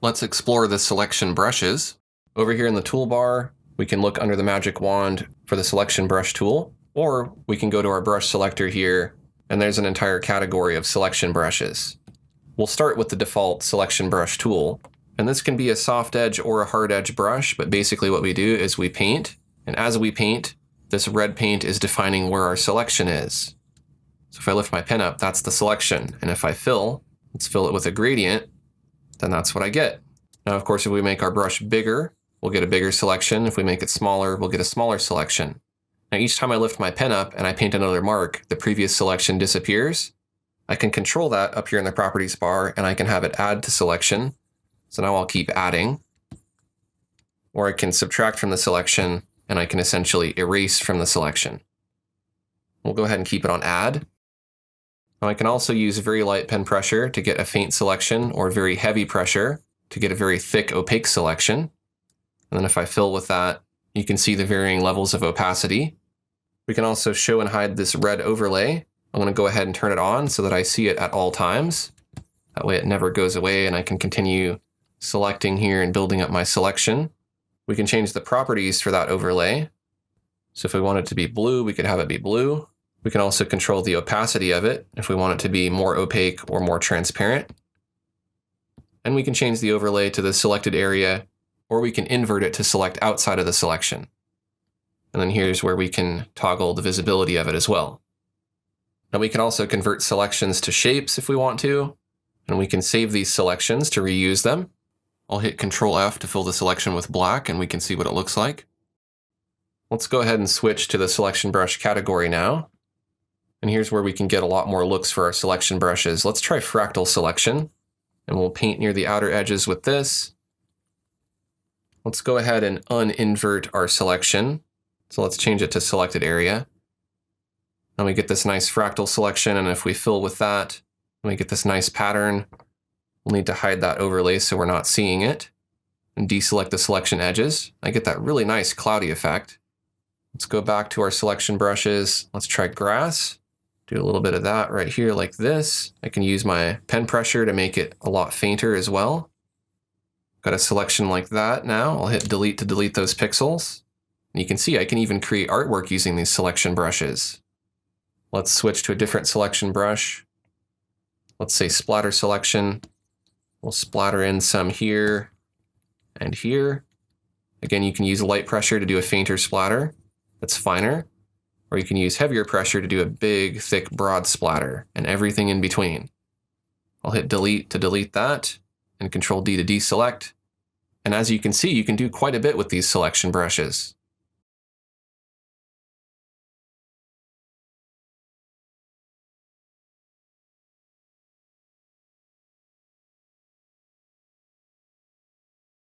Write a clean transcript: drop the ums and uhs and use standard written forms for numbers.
Let's explore the selection brushes. Over here in the toolbar, we can look under the magic wand for the selection brush tool, or we can go to our brush selector here, and there's an entire category of selection brushes. We'll start with the default selection brush tool, and this can be a soft edge or a hard edge brush, but basically what we do is we paint, and as we paint, this red paint is defining where our selection is. So if I lift my pen up, that's the selection, and if I fill, let's fill it with a gradient, then that's what I get. Now, of course, if we make our brush bigger, we'll get a bigger selection. If we make it smaller, we'll get a smaller selection. Now, each time I lift my pen up and I paint another mark, the previous selection disappears. I can control that up here in the properties bar, and I can have it add to selection. So now I'll keep adding. Or I can subtract from the selection, and I can essentially erase from the selection. We'll go ahead and keep it on add. Now I can also use very light pen pressure to get a faint selection, or very heavy pressure to get a very thick opaque selection. And then if I fill with that, you can see the varying levels of opacity. We can also show and hide this red overlay. I'm going to go ahead and turn it on so that I see it at all times. That way it never goes away, and I can continue selecting here and building up my selection. We can change the properties for that overlay. So if we want it to be blue, we could have it be blue. We can also control the opacity of it if we want it to be more opaque or more transparent. And we can change the overlay to the selected area, or we can invert it to select outside of the selection. And then here's where we can toggle the visibility of it as well. Now we can also convert selections to shapes if we want to, and we can save these selections to reuse them. I'll hit Control F to fill the selection with black, and we can see what it looks like. Let's go ahead and switch to the selection brush category now. And here's where we can get a lot more looks for our selection brushes. Let's try Fractal Selection, and we'll paint near the outer edges with this. Let's go ahead and uninvert our selection. So let's change it to selected area. And we get this nice fractal selection, and if we fill with that, we get this nice pattern. We'll need to hide that overlay so we're not seeing it, and deselect the selection edges. I get that really nice cloudy effect. Let's go back to our selection brushes. Let's try grass. Do a little bit of that right here like this. I can use my pen pressure to make it a lot fainter as well. Got a selection like that now. I'll hit delete to delete those pixels. And you can see I can even create artwork using these selection brushes. Let's switch to a different selection brush. Let's say Splatter Selection. We'll splatter in some here and here. Again, you can use light pressure to do a fainter splatter that's finer, or you can use heavier pressure to do a big, thick, broad splatter, and everything in between. I'll hit delete to delete that, and Control D to deselect. And as you can see, you can do quite a bit with these selection brushes.